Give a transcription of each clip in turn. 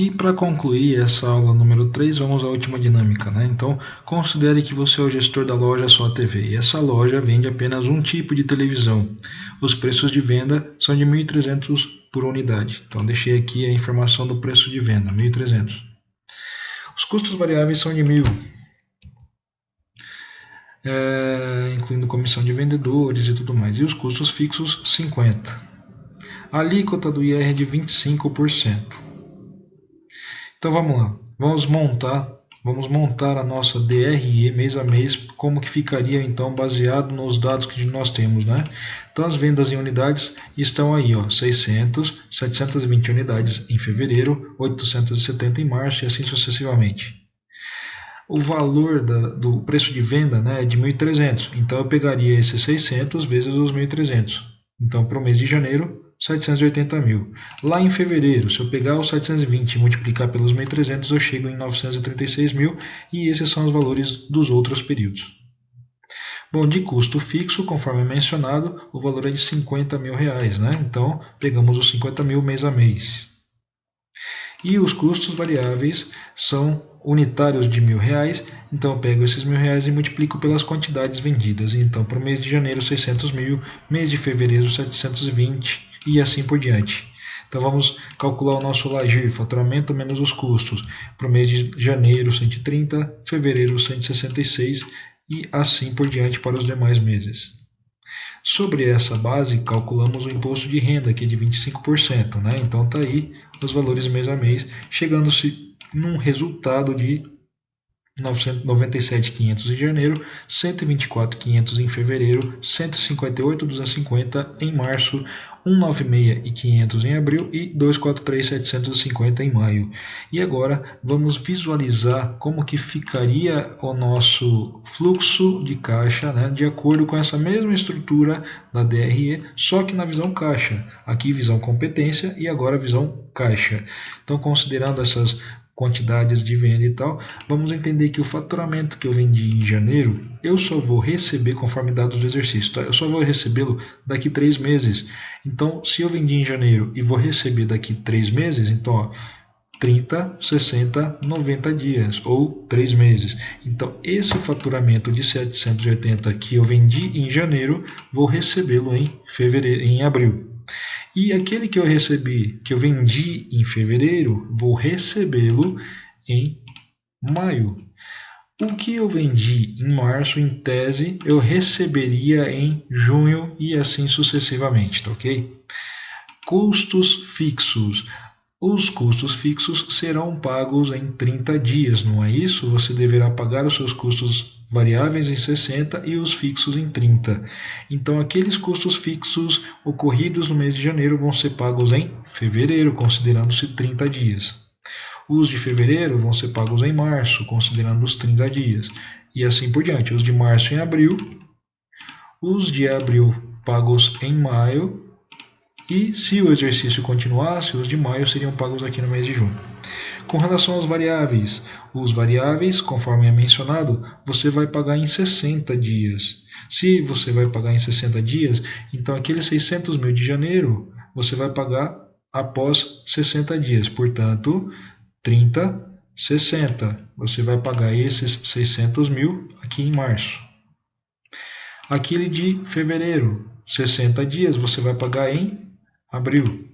E para concluir essa aula número 3, vamos à última dinâmica, né? Então, considere que você é o gestor da loja Só TV e essa loja vende apenas um tipo de televisão. Os preços de venda são de 1.300 por unidade. Então, deixei aqui a informação do preço de venda, 1.300. Os custos variáveis são de 1.000, incluindo comissão de vendedores e tudo mais. E os custos fixos, 50. A alíquota do IR é de 25%. Então vamos lá, vamos montar a nossa DRE mês a mês, como que ficaria então baseado nos dados que nós temos, né? Então as vendas em unidades estão aí, ó, 600, 720 unidades em fevereiro, 870 em março e assim sucessivamente. O valor do preço de venda, né, é de 1.300, então eu pegaria esses 600 vezes os 1.300. Então para o mês de janeiro, 780 mil. Lá em fevereiro, se eu pegar os 720 e multiplicar pelos 1.300, eu chego em 936 mil e esses são os valores dos outros períodos. Bom, de custo fixo, conforme mencionado, o valor é de 50 mil reais, né? Então, pegamos os 50 mil mês a mês. E os custos variáveis são unitários de R$1.000, então eu pego esses R$1.000 e multiplico pelas quantidades vendidas. Então, para o mês de janeiro, 600 mil, mês de fevereiro, 720 e assim por diante. Então vamos calcular o nosso LAGIR, faturamento menos os custos. Para o mês de janeiro, 130, fevereiro, 166 e assim por diante para os demais meses. Sobre essa base, calculamos o imposto de renda, que é de 25%, né? Então está aí os valores mês a mês, chegando-se num resultado de 97.500 em janeiro, 124.500 em fevereiro, 158.250 em março, 196.500 em abril e 243.750 em maio. E agora vamos visualizar como que ficaria o nosso fluxo de caixa, né, de acordo com essa mesma estrutura da DRE, só que na visão caixa. Aqui visão competência e agora visão caixa. Então, considerando essas quantidades de venda e tal, vamos entender que o faturamento que eu vendi em janeiro, eu só vou receber conforme dados do exercício, tá? Eu só vou recebê-lo daqui 3 meses. Então, se eu vendi em janeiro e vou receber daqui 3 meses, então, ó, 30, 60, 90 dias ou 3 meses. Então, esse faturamento de 780 que eu vendi em janeiro, vou recebê-lo em abril. E aquele que eu recebi, que eu vendi em fevereiro, vou recebê-lo em maio. O que eu vendi em março, em tese, eu receberia em junho e assim sucessivamente, tá ok? Custos fixos. Os custos fixos serão pagos em 30 dias, não é isso? Você deverá pagar os seus custos variáveis em 60 e os fixos em 30. Então, aqueles custos fixos ocorridos no mês de janeiro vão ser pagos em fevereiro, considerando-se 30 dias. Os de fevereiro vão ser pagos em março, considerando os 30 dias. E assim por diante. Os de março em abril, os de abril pagos em maio, e se o exercício continuasse, os de maio seriam pagos aqui no mês de junho. Com relação aos variáveis, os variáveis, conforme é mencionado, você vai pagar em 60 dias. Se você vai pagar em 60 dias, então aqueles 600 mil de janeiro, você vai pagar após 60 dias. Portanto, 30, 60. Você vai pagar esses 600 mil aqui em março. Aquele de fevereiro, 60 dias, você vai pagar em abril.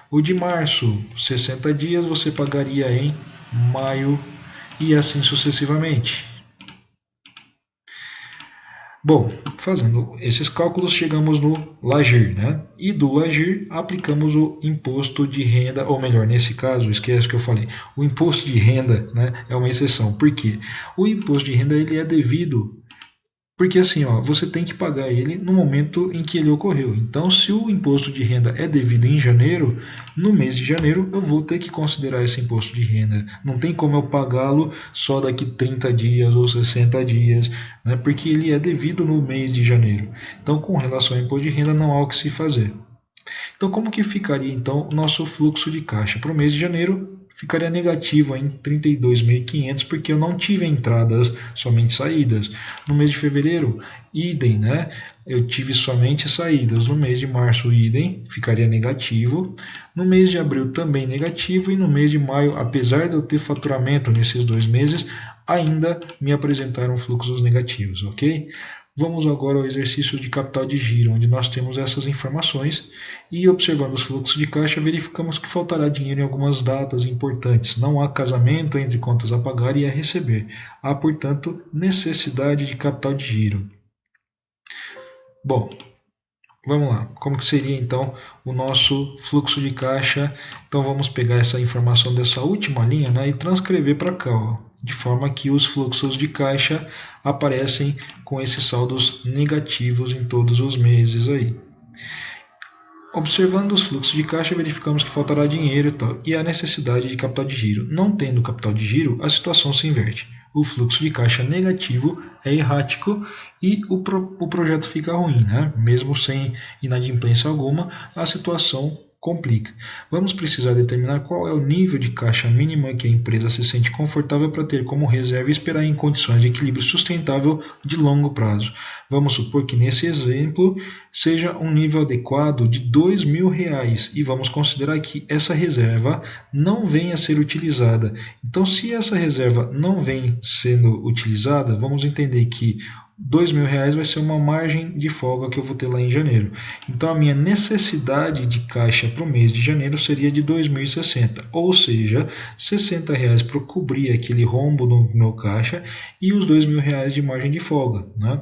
O de março, 60 dias, você pagaria em maio e assim sucessivamente. Bom, fazendo esses cálculos, chegamos no LAGIR, né? E do LAGIR aplicamos o imposto de renda, ou melhor, nesse caso, esquece que eu falei, o imposto de renda, né, é uma exceção. Por quê? O imposto de renda ele é devido. Porque assim, ó, você tem que pagar ele no momento em que ele ocorreu. Então, se o imposto de renda é devido em janeiro, no mês de janeiro eu vou ter que considerar esse imposto de renda. Não tem como eu pagá-lo só daqui 30 dias ou 60 dias, né, porque ele é devido no mês de janeiro. Então, com relação ao imposto de renda, não há o que se fazer. Então, como que ficaria então o nosso fluxo de caixa para o mês de janeiro? ficaria negativo em 32.500 porque eu não tive entradas, somente saídas. No mês de fevereiro, idem, né? Eu tive somente saídas. No mês de março, idem, ficaria negativo. No mês de abril também negativo e no mês de maio, apesar de eu ter faturamento nesses 2 meses, ainda me apresentaram fluxos negativos, ok? Vamos agora ao exercício de capital de giro, onde nós temos essas informações e, observando os fluxos de caixa, verificamos que faltará dinheiro em algumas datas importantes. Não há casamento entre contas a pagar e a receber. Há, portanto, necessidade de capital de giro. Bom, vamos lá. Como que seria então o nosso fluxo de caixa? Então vamos pegar essa informação dessa última linha, né, e transcrever para cá, ó, de forma que os fluxos de caixa aparecem com esses saldos negativos em todos os meses aí. Observando os fluxos de caixa, verificamos que faltará dinheiro e a necessidade de capital de giro. Não tendo capital de giro, a situação se inverte. O fluxo de caixa negativo é errático e o projeto fica ruim, né? Mesmo sem inadimplência alguma, a situação complica. Vamos precisar determinar qual é o nível de caixa mínima que a empresa se sente confortável para ter como reserva e esperar em condições de equilíbrio sustentável de longo prazo. Vamos supor que nesse exemplo seja um nível adequado de R$ 2.000 e vamos considerar que essa reserva não venha a ser utilizada. Então, se essa reserva não vem sendo utilizada, vamos entender que R$ 2.000 vai ser uma margem de folga que eu vou ter lá em janeiro. Então, a minha necessidade de caixa para o mês de janeiro seria de 2.060, ou seja, R$ 60 para cobrir aquele rombo no meu caixa e os R$ 2.000 de margem de folga, né?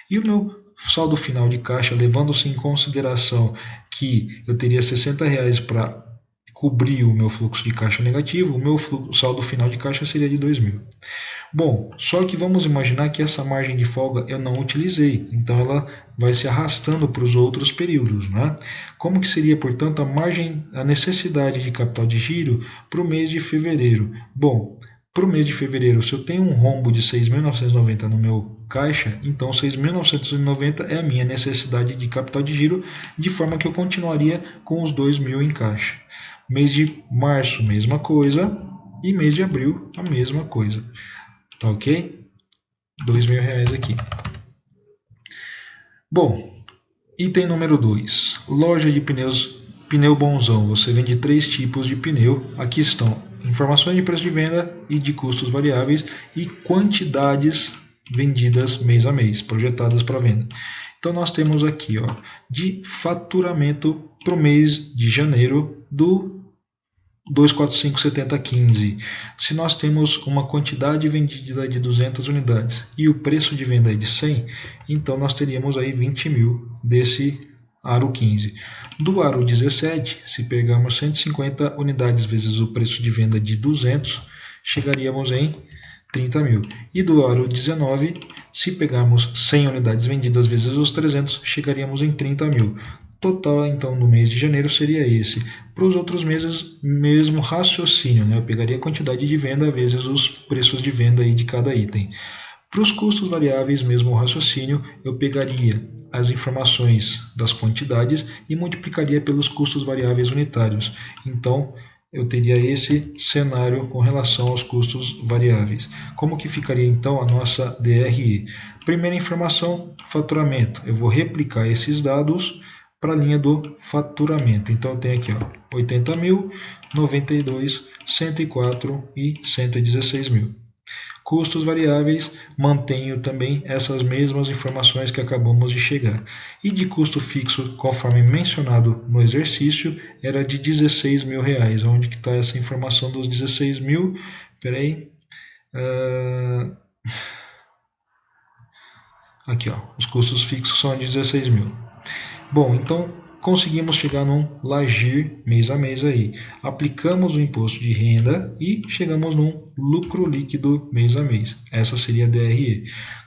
E o meu saldo final de caixa, levando-se em consideração que eu teria R$ 60 para cobrir o meu fluxo de caixa negativo, o meu saldo final de caixa seria de 2.000. Bom, só que vamos imaginar que essa margem de folga eu não utilizei, então ela vai se arrastando para os outros períodos, né? Como que seria, portanto, a necessidade de capital de giro para o mês de fevereiro? Bom, para o mês de fevereiro, se eu tenho um rombo de 6.990 no meu caixa, então 6.990 é a minha necessidade de capital de giro, de forma que eu continuaria com os 2.000 em caixa. Mês de março, mesma coisa, e mês de abril, a mesma coisa. Tá ok? R$ 2.000 aqui. Bom, item número 2. Loja de pneus, pneu bonzão. Você vende 3 tipos de pneu. Aqui estão informações de preço de venda e de custos variáveis e quantidades vendidas mês a mês, projetadas para venda. Então nós temos aqui, ó, de faturamento para o mês de janeiro do 245,7015. Se nós temos uma quantidade vendida de 200 unidades e o preço de venda é de 100, então nós teríamos aí 20.000 desse aro 15. Do aro 17, se pegarmos 150 unidades vezes o preço de venda de 200, chegaríamos em 30.000. E do aro 19, se pegarmos 100 unidades vendidas vezes os 300, chegaríamos em 30.000. Total, então, no mês de janeiro seria esse. Para os outros meses, mesmo raciocínio, né? Eu pegaria a quantidade de venda vezes os preços de venda aí de cada item. Para os custos variáveis, mesmo raciocínio, eu pegaria as informações das quantidades e multiplicaria pelos custos variáveis unitários. Então, eu teria esse cenário com relação aos custos variáveis. Como que ficaria então a nossa DRE? Primeira informação, faturamento. Eu vou replicar esses dados para a linha do faturamento. Então eu tenho aqui, ó, 80.000, 92, 104 e 116.000. Custos variáveis, mantenho também essas mesmas informações que acabamos de chegar. E de custo fixo, conforme mencionado no exercício, era de R$ 16.000. Onde que está essa informação dos 16.000? Espera aí. Aqui, ó, os custos fixos são 16.000. Bom, então conseguimos chegar num LAGIR mês a mês aí. Aplicamos o imposto de renda e chegamos num lucro líquido mês a mês. Essa seria a DRE.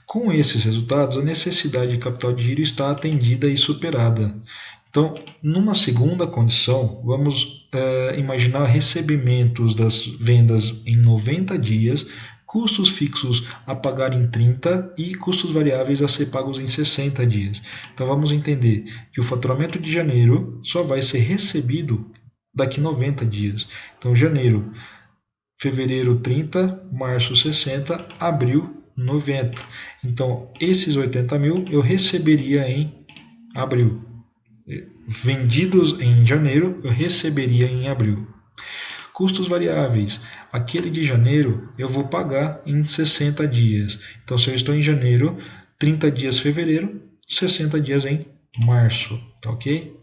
Com esses resultados, a necessidade de capital de giro está atendida e superada. Então, numa segunda condição, vamos imaginar recebimentos das vendas em 90 dias, custos fixos a pagar em 30 e custos variáveis a ser pagos em 60 dias. Então vamos entender que o faturamento de janeiro só vai ser recebido daqui 90 dias. Então janeiro fevereiro 30, março 60, abril 90. Então, esses 80 mil eu receberia em abril. Vendidos em janeiro, eu receberia em abril. Custos variáveis. Aquele de janeiro eu vou pagar em 60 dias. Então, se eu estou em janeiro, 30 dias fevereiro, 60 dias em março. Tá ok?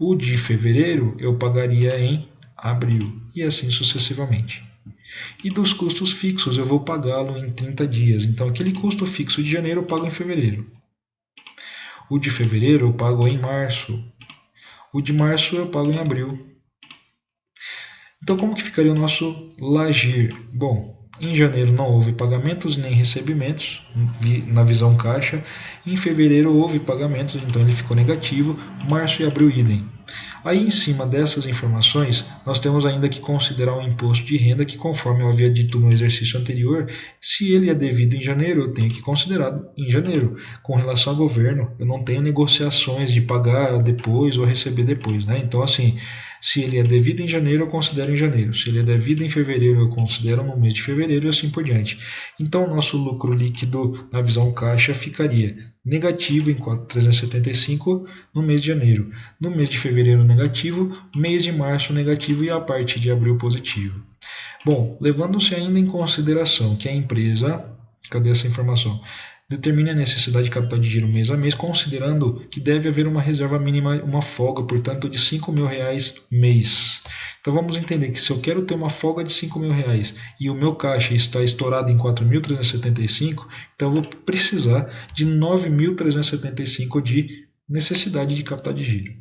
O de fevereiro eu pagaria em abril e assim sucessivamente. E dos custos fixos eu vou pagá-lo em 30 dias. Então, aquele custo fixo de janeiro eu pago em fevereiro. O de fevereiro eu pago em março. O de março eu pago em abril. Então, como que ficaria o nosso LAGIR? Bom, em janeiro não houve pagamentos nem recebimentos na visão caixa. Em fevereiro houve pagamentos, então ele ficou negativo. Março e abril idem. Aí, em cima dessas informações, nós temos ainda que considerar o imposto de renda que, conforme eu havia dito no exercício anterior, se ele é devido em janeiro, eu tenho que considerar em janeiro. Com relação ao governo, eu não tenho negociações de pagar depois ou receber depois, né? Então, assim, se ele é devido em janeiro, eu considero em janeiro. Se ele é devido em fevereiro, eu considero no mês de fevereiro e assim por diante. Então, o nosso lucro líquido na visão caixa ficaria negativo em 4.375 no mês de janeiro. No mês de fevereiro, negativo. Mês de março, negativo. E a parte de abril, positivo. Bom, levando-se ainda em consideração que a empresa... Cadê essa informação? Determine a necessidade de capital de giro mês a mês, considerando que deve haver uma reserva mínima, uma folga, portanto, de R$5.000 mês. Então vamos entender que se eu quero ter uma folga de R$5.000 e o meu caixa está estourado em 4.375, então eu vou precisar de 9.375 de necessidade de capital de giro.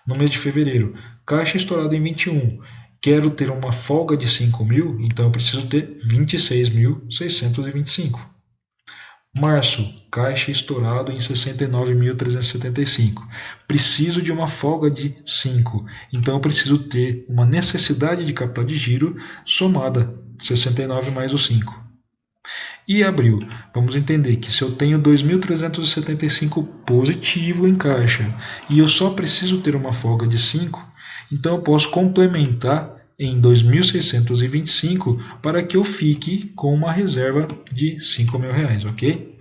No mês de fevereiro, caixa estourado em 21. Quero ter uma folga de 5.000, então eu preciso ter 26.625. Março, caixa estourado em 69.375. Preciso de uma folga de 5, então eu preciso ter uma necessidade de capital de giro somada, 69 mais o 5. E abril, vamos entender que se eu tenho 2.375 positivo em caixa e eu só preciso ter uma folga de 5, então eu posso complementar em 2.625 para que eu fique com uma reserva de R$5.000, ok?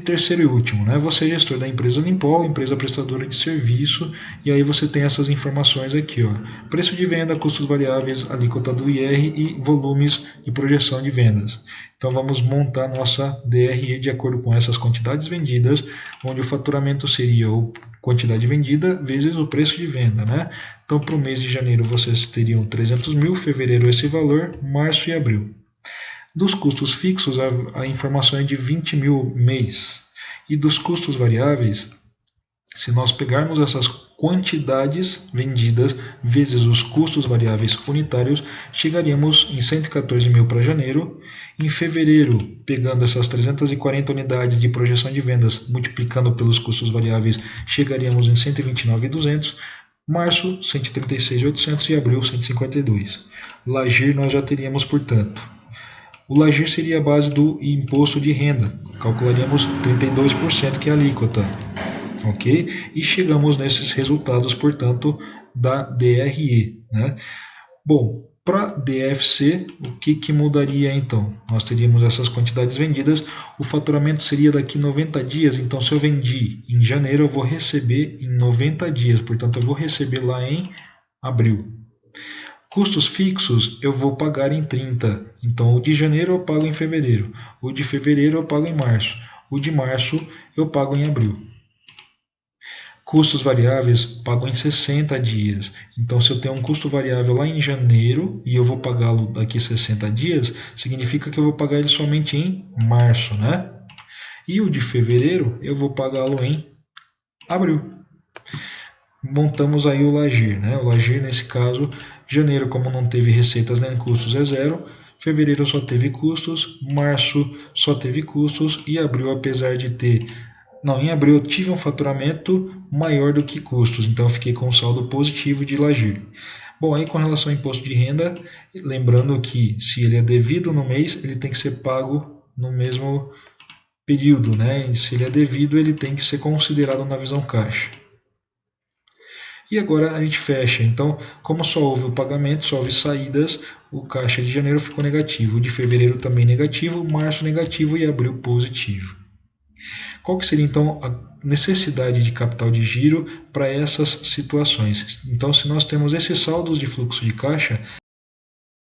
Terceiro e último, né? Você é gestor da empresa Limpol, empresa prestadora de serviço, e aí você tem essas informações aqui, ó. Preço de venda, custos variáveis, alíquota do IR e volumes de projeção de vendas. Então vamos montar nossa DRE de acordo com essas quantidades vendidas, onde o faturamento seria a quantidade vendida vezes o preço de venda, né? Então para o mês de janeiro vocês teriam 300 mil, fevereiro esse valor, março e abril. Dos custos fixos, a informação é de 20 mil mês. E dos custos variáveis, se nós pegarmos essas quantidades vendidas vezes os custos variáveis unitários, chegaríamos em 114 mil para janeiro. Em fevereiro, pegando essas 340 unidades de projeção de vendas, multiplicando pelos custos variáveis, chegaríamos em 129.200. Março, 136.800 e abril, 152. LAGIR nós já teríamos, portanto. O LAGIR seria a base do imposto de renda. Calcularíamos 32%, que é a alíquota. Ok? E chegamos nesses resultados, portanto, da DRE. Né? Bom, para DFC, o que mudaria então? Nós teríamos essas quantidades vendidas, o faturamento seria daqui 90 dias, então se eu vendi em janeiro, eu vou receber em 90 dias, portanto eu vou receber lá em abril. Custos fixos eu vou pagar em 30, então o de janeiro eu pago em fevereiro, o de fevereiro eu pago em março, o de março eu pago em abril. Custos variáveis pago em 60 dias, então se eu tenho um custo variável lá em janeiro e eu vou pagá-lo daqui 60 dias, significa que eu vou pagar ele somente em março, né? E o de fevereiro eu vou pagá-lo em abril. Montamos aí o LAGIR, né? O LAGIR nesse caso, janeiro como não teve receitas nem custos é zero, fevereiro só teve custos, março só teve custos e abril apesar de ter... Não, em abril eu tive um faturamento maior do que custos, então eu fiquei com um saldo positivo de LAGIR. Bom, aí com relação ao imposto de renda, lembrando que se ele é devido no mês, ele tem que ser pago no mesmo período, né? E se ele é devido, ele tem que ser considerado na visão caixa. E agora a gente fecha. Então, como só houve o pagamento, só houve saídas, o caixa de janeiro ficou negativo, o de fevereiro também negativo, março negativo e abril positivo. Qual que seria então a necessidade de capital de giro para essas situações? Então, se nós temos esses saldos de fluxo de caixa,